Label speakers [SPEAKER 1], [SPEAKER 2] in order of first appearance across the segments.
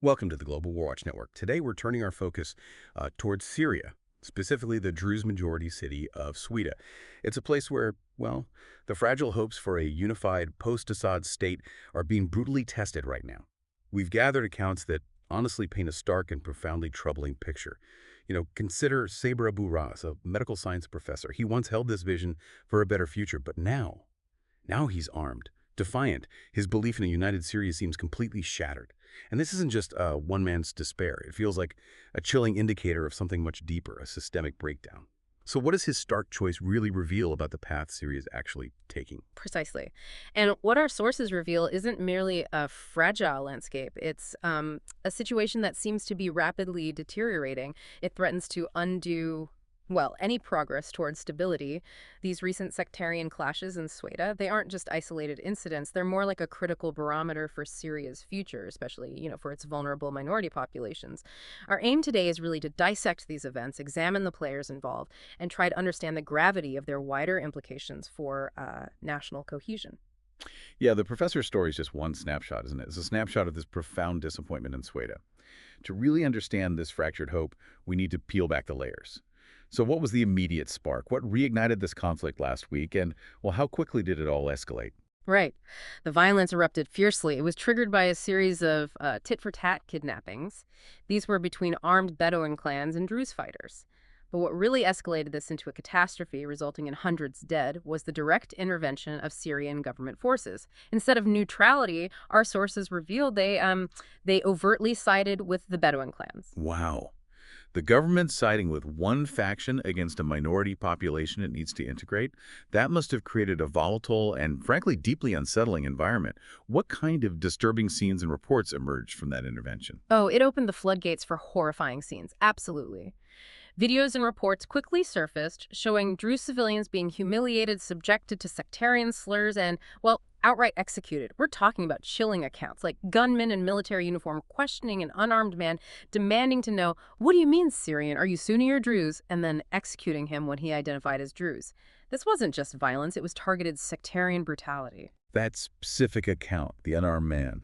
[SPEAKER 1] Welcome to the Global WarWatch Network. Today we're turning our focus towards Syria, specifically the Druze majority city of Suwayda. It's a place where, well, the fragile hopes for a unified post-Assad state are being brutally tested right now. We've gathered accounts that honestly paint a stark and profoundly troubling picture. Consider Saber Abu Ras, a medical science professor. He once held this vision for a better future, but now he's armed, defiant. His belief in a united Syria seems completely shattered. And this isn't just one man's despair. It feels like a chilling indicator of something much deeper, a systemic breakdown. So what does his stark choice really reveal about the path Syria is actually taking?
[SPEAKER 2] Precisely. And what our sources reveal isn't merely a fragile landscape. It's a situation that seems to be rapidly deteriorating. It threatens to undo, well, any progress towards stability. These recent sectarian clashes in Suwayda, they aren't just isolated incidents. They're more like a critical barometer for Syria's future, especially, for its vulnerable minority populations. Our aim today is really to dissect these events, examine the players involved, and try to understand the gravity of their wider implications for national cohesion.
[SPEAKER 3] Yeah, the professor's story is just one snapshot, isn't it? It's a snapshot of this profound disappointment in Sueda. To really understand this fractured hope, we need to peel back the layers. So what was the immediate spark? What reignited this conflict last week? And, well, how quickly did it all escalate?
[SPEAKER 2] Right. The violence erupted fiercely. It was triggered by a series of tit-for-tat kidnappings. These were between armed Bedouin clans and Druze fighters. But what really escalated this into a catastrophe, resulting in hundreds dead, was the direct intervention of Syrian government forces. Instead of neutrality, our sources revealed they overtly sided with the Bedouin clans.
[SPEAKER 3] Wow. The government siding with one faction against a minority population it needs to integrate, that must have created a volatile and, frankly, deeply unsettling environment. What kind of disturbing scenes and reports emerged from that intervention?
[SPEAKER 2] Oh, it opened the floodgates for horrifying scenes. Absolutely. Videos and reports quickly surfaced showing Druze civilians being humiliated, subjected to sectarian slurs, and, well, outright executed. We're talking about chilling accounts, like gunmen in military uniform questioning an unarmed man, demanding to know, "What do you mean, Syrian? Are you Sunni or Druze?" and then executing him when he identified as Druze. This wasn't just violence, it was targeted sectarian brutality.
[SPEAKER 3] That specific account, the unarmed man,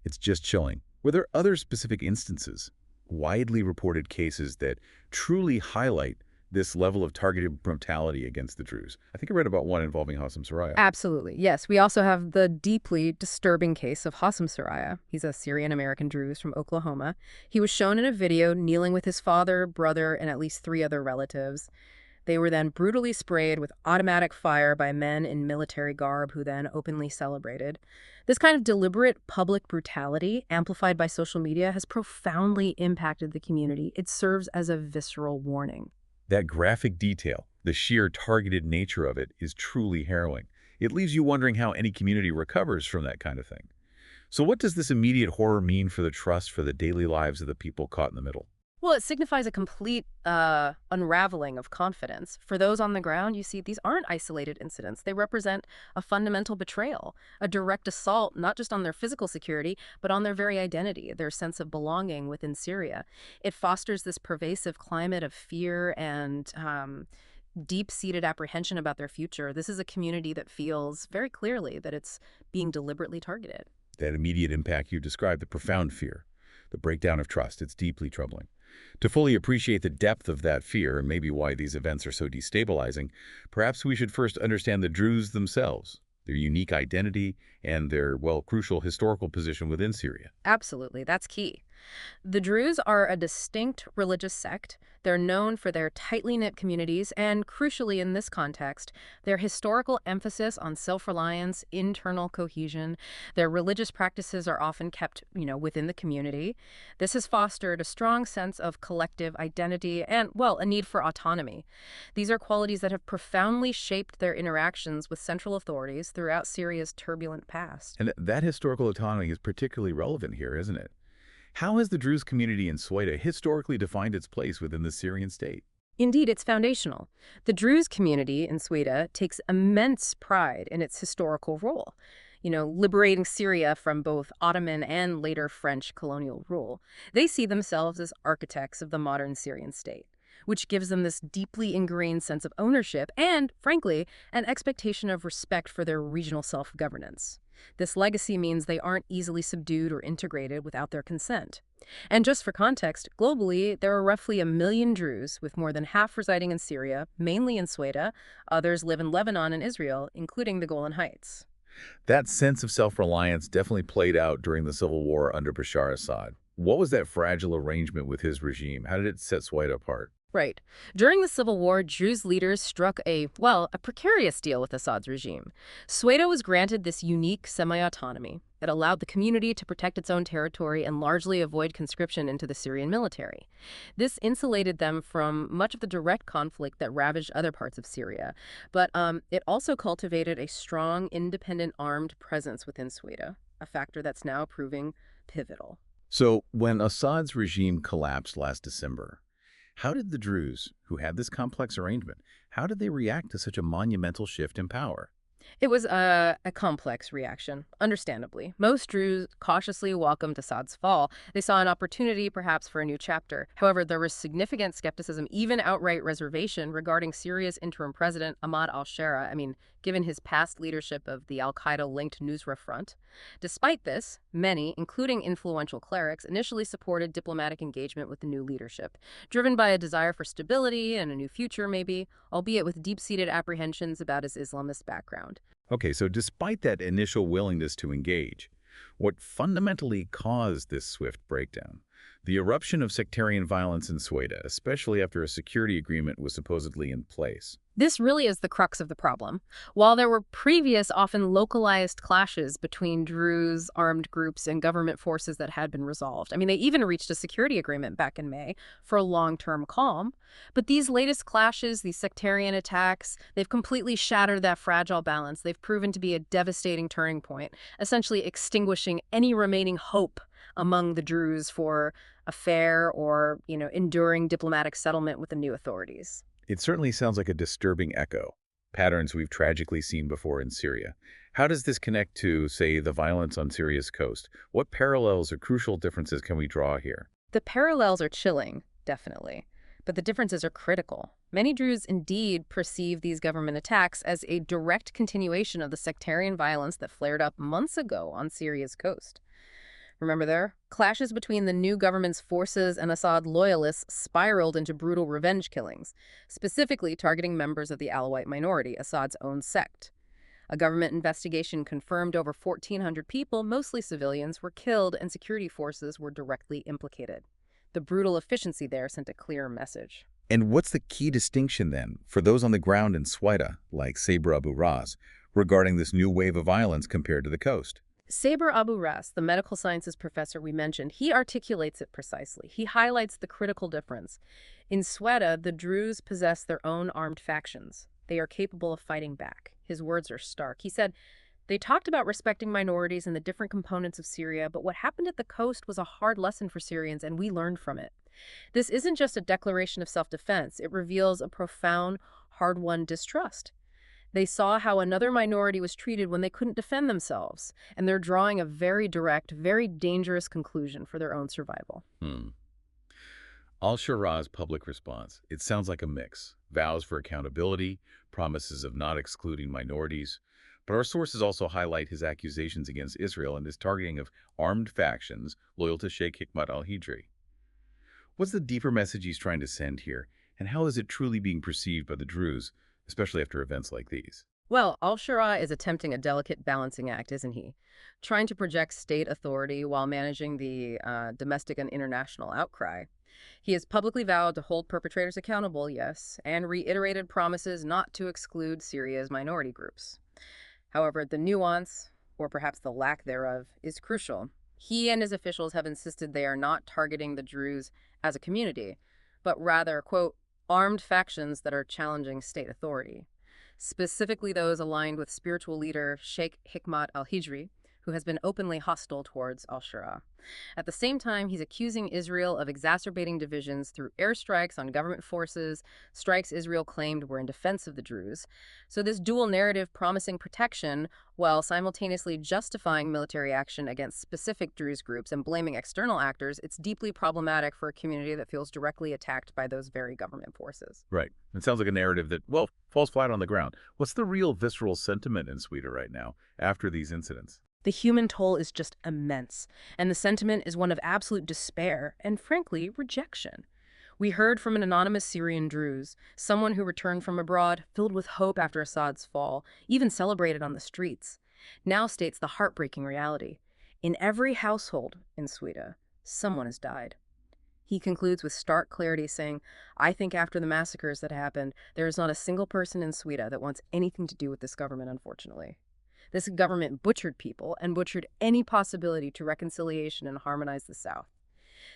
[SPEAKER 3] it's just chilling. Were there other specific instances, widely reported cases that truly highlight this level of targeted brutality against the Druze? I think I read about one involving Hassan Soraya.
[SPEAKER 2] Absolutely. Yes, we also have the deeply disturbing case of Hassam Soraya. He's a Syrian-American Druze from Oklahoma. He was shown in a video kneeling with his father, brother, and at least three other relatives. They were then brutally sprayed with automatic fire by men in military garb who then openly celebrated. This kind of deliberate public brutality, amplified by social media, has profoundly impacted the community. It serves as a visceral warning.
[SPEAKER 3] That graphic detail, the sheer targeted nature of it, is truly harrowing. It leaves you wondering how any community recovers from that kind of thing. So what does this immediate horror mean for the trust for the daily lives of the people caught in the middle?
[SPEAKER 2] Well, it signifies a complete unraveling of confidence. For those on the ground, you see, these aren't isolated incidents. They represent a fundamental betrayal, a direct assault, not just on their physical security, but on their very identity, their sense of belonging within Syria. It fosters this pervasive climate of fear and deep-seated apprehension about their future. This is a community that feels very clearly that it's being deliberately targeted.
[SPEAKER 3] That immediate impact you described, the profound fear, the breakdown of trust, it's deeply troubling. To fully appreciate the depth of that fear and maybe why these events are so destabilizing, perhaps we should first understand the Druze themselves, their unique identity, and their, well, crucial historical position within Syria.
[SPEAKER 2] Absolutely, that's key. The Druze are a distinct religious sect. They're known for their tightly knit communities and, crucially in this context, their historical emphasis on self-reliance, internal cohesion. Their religious practices are often kept, within the community. This has fostered a strong sense of collective identity and, well, a need for autonomy. These are qualities that have profoundly shaped their interactions with central authorities throughout Syria's turbulent past.
[SPEAKER 3] And that historical autonomy is particularly relevant here, isn't it? How has the Druze community in Suwayda historically defined its place within the Syrian state?
[SPEAKER 2] Indeed, it's foundational. The Druze community in Sweden takes immense pride in its historical role, liberating Syria from both Ottoman and later French colonial rule. They see themselves as architects of the modern Syrian state, which gives them this deeply ingrained sense of ownership and, frankly, an expectation of respect for their regional self-governance. This legacy means they aren't easily subdued or integrated without their consent. And just for context, globally, there are roughly 1 million Druze, with more than half residing in Syria, mainly in Suwayda. Others live in Lebanon and Israel, including the Golan Heights.
[SPEAKER 3] That sense of self-reliance definitely played out during the civil war under Bashar Assad. What was that fragile arrangement with his regime? How did it set Suwayda apart?
[SPEAKER 2] Right. During the civil war, Druze leaders struck a precarious deal with Assad's regime. Suwayda was granted this unique semi-autonomy. It allowed the community to protect its own territory and largely avoid conscription into the Syrian military. This insulated them from much of the direct conflict that ravaged other parts of Syria. But it also cultivated a strong, independent armed presence within Suwayda, a factor that's now proving pivotal.
[SPEAKER 3] So, when Assad's regime collapsed last December, how did the Druze, who had this complex arrangement, how did they react to such a monumental shift in power?
[SPEAKER 2] It was a complex reaction, understandably. Most Druze cautiously welcomed Assad's fall. They saw an opportunity, perhaps, for a new chapter. However, there was significant skepticism, even outright reservation, regarding Syria's interim president, Ahmad al-Shara. Given his past leadership of the al-Qaeda-linked Nusra Front. Despite this, many, including influential clerics, initially supported diplomatic engagement with the new leadership, driven by a desire for stability and a new future, maybe, albeit with deep-seated apprehensions about his Islamist background.
[SPEAKER 3] Okay, so despite that initial willingness to engage, what fundamentally caused this swift breakdown? The eruption of sectarian violence in Suwayda, especially after a security agreement was supposedly in place.
[SPEAKER 2] This really is the crux of the problem. While there were previous, often localized clashes between Druze armed groups and government forces that had been resolved. They even reached a security agreement back in May for a long-term calm. But these latest clashes, these sectarian attacks, they've completely shattered that fragile balance. They've proven to be a devastating turning point, essentially extinguishing any remaining hope among the Druze for a fair or, enduring diplomatic settlement with the new authorities.
[SPEAKER 3] It certainly sounds like a disturbing echo, patterns we've tragically seen before in Syria. How does this connect to, say, the violence on Syria's coast? What parallels or crucial differences can we draw here?
[SPEAKER 2] The parallels are chilling, definitely, but the differences are critical. Many Druze indeed perceive these government attacks as a direct continuation of the sectarian violence that flared up months ago on Syria's coast. Remember there? Clashes between the new government's forces and Assad loyalists spiraled into brutal revenge killings, specifically targeting members of the Alawite minority, Assad's own sect. A government investigation confirmed over 1,400 people, mostly civilians, were killed and security forces were directly implicated. The brutal efficiency there sent a clear message.
[SPEAKER 3] And what's the key distinction then for those on the ground in Suwayda, like Saber Abu Ras, regarding this new wave of violence compared to the coast?
[SPEAKER 2] Saber Abu Ras, the medical sciences professor we mentioned, he articulates it precisely. He highlights the critical difference. In Suwayda, the Druze possess their own armed factions. They are capable of fighting back. His words are stark. He said, they talked about respecting minorities and the different components of Syria, but what happened at the coast was a hard lesson for Syrians, and we learned from it. This isn't just a declaration of self-defense. It reveals a profound, hard-won distrust. They saw how another minority was treated when they couldn't defend themselves, and they're drawing a very direct, very dangerous conclusion for their own survival.
[SPEAKER 3] Al-Shara's public response, it sounds like a mix. Vows for accountability, promises of not excluding minorities. But our sources also highlight his accusations against Israel and his targeting of armed factions loyal to Sheikh Hikmat al-Hijri. What's the deeper message he's trying to send here, and how is it truly being perceived by the Druze, especially after events like these?
[SPEAKER 2] Well, al-Shara is attempting a delicate balancing act, isn't he? Trying to project state authority while managing the domestic and international outcry. He has publicly vowed to hold perpetrators accountable, yes, and reiterated promises not to exclude Syria's minority groups. However, the nuance, or perhaps the lack thereof, is crucial. He and his officials have insisted they are not targeting the Druze as a community, but rather, quote, armed factions that are challenging state authority, specifically those aligned with spiritual leader Sheikh Hikmat al-Hijri, who has been openly hostile towards al-Shara. At the same time, he's accusing Israel of exacerbating divisions through airstrikes on government forces, strikes Israel claimed were in defense of the Druze. So this dual narrative promising protection while simultaneously justifying military action against specific Druze groups and blaming external actors, it's deeply problematic for a community that feels directly attacked by those very government forces.
[SPEAKER 3] Right. It sounds like a narrative that, well, falls flat on the ground. What's the real visceral sentiment in Sweden right now after these incidents?
[SPEAKER 2] The human toll is just immense, and the sentiment is one of absolute despair and, frankly, rejection. We heard from an anonymous Syrian Druze, someone who returned from abroad, filled with hope after Assad's fall, even celebrated on the streets, now states the heartbreaking reality. In every household in Sweden, someone has died. He concludes with stark clarity, saying, I think after the massacres that happened, there is not a single person in Sweden that wants anything to do with this government, unfortunately. This government butchered people and butchered any possibility to reconciliation and harmonize the South.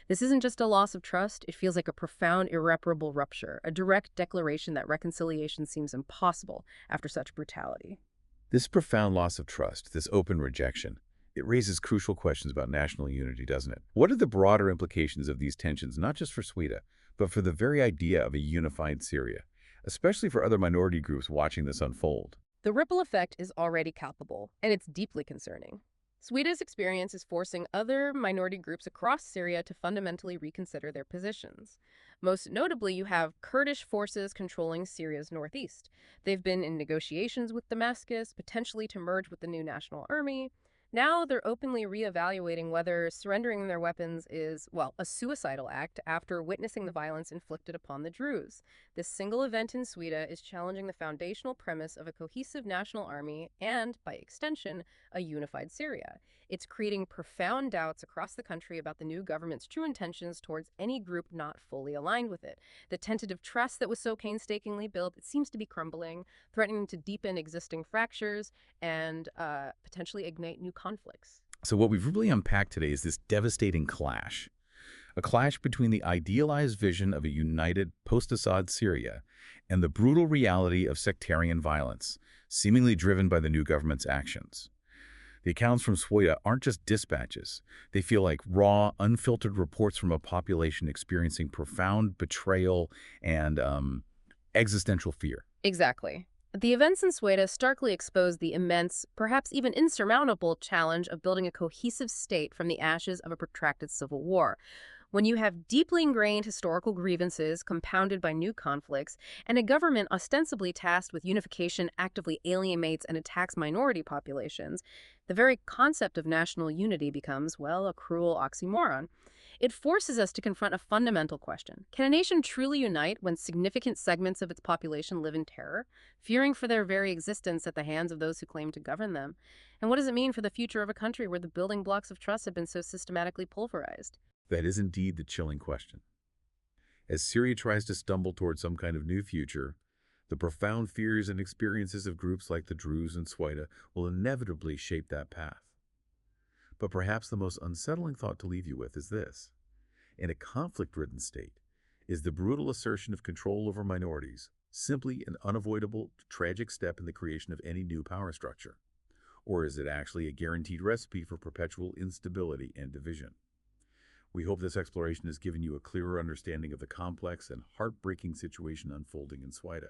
[SPEAKER 2] This isn't just a loss of trust, it feels like a profound, irreparable rupture, a direct declaration that reconciliation seems impossible after such brutality.
[SPEAKER 3] This profound loss of trust, this open rejection, it raises crucial questions about national unity, doesn't it? What are the broader implications of these tensions, not just for Sweden, but for the very idea of a unified Syria, especially for other minority groups watching this unfold?
[SPEAKER 2] The ripple effect is already palpable, and it's deeply concerning. Sweden's experience is forcing other minority groups across Syria to fundamentally reconsider their positions. Most notably, you have Kurdish forces controlling Syria's northeast. They've been in negotiations with Damascus, potentially to merge with the new national army. Now they're openly reevaluating whether surrendering their weapons is, well, a suicidal act after witnessing the violence inflicted upon the Druze. This single event in Sweden is challenging the foundational premise of a cohesive national army and, by extension, a unified Syria. It's creating profound doubts across the country about the new government's true intentions towards any group not fully aligned with it. The tentative trust that was so painstakingly built, it seems to be crumbling, threatening to deepen existing fractures and potentially ignite new conflicts.
[SPEAKER 3] So what we've really unpacked today is this devastating clash. A clash between the idealized vision of a united post-Assad Syria and the brutal reality of sectarian violence, seemingly driven by the new government's actions. The accounts from Suwayda aren't just dispatches. They feel like raw, unfiltered reports from a population experiencing profound betrayal and existential fear.
[SPEAKER 2] Exactly. The events in Suwayda starkly expose the immense, perhaps even insurmountable challenge of building a cohesive state from the ashes of a protracted civil war. When you have deeply ingrained historical grievances compounded by new conflicts, and a government ostensibly tasked with unification actively alienates and attacks minority populations, the very concept of national unity becomes, well, a cruel oxymoron. It forces us to confront a fundamental question. Can a nation truly unite when significant segments of its population live in terror, fearing for their very existence at the hands of those who claim to govern them? And what does it mean for the future of a country where the building blocks of trust have been so systematically pulverized?
[SPEAKER 3] That is indeed the chilling question. As Syria tries to stumble toward some kind of new future, the profound fears and experiences of groups like the Druze and Suwayda will inevitably shape that path. But perhaps the most unsettling thought to leave you with is this. In a conflict-ridden state, is the brutal assertion of control over minorities simply an unavoidable, tragic step in the creation of any new power structure? Or is it actually a guaranteed recipe for perpetual instability and division? We hope this exploration has given you a clearer understanding of the complex and heartbreaking situation unfolding in Suwayda.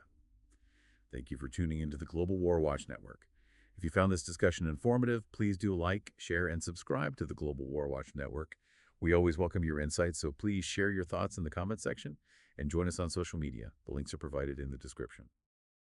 [SPEAKER 3] Thank you for tuning into the Global WarWatch Network. If you found this discussion informative, please do like, share, and subscribe to the Global WarWatch Network. We always welcome your insights, so please share your thoughts in the comment section and join us on social media. The links are provided in the description.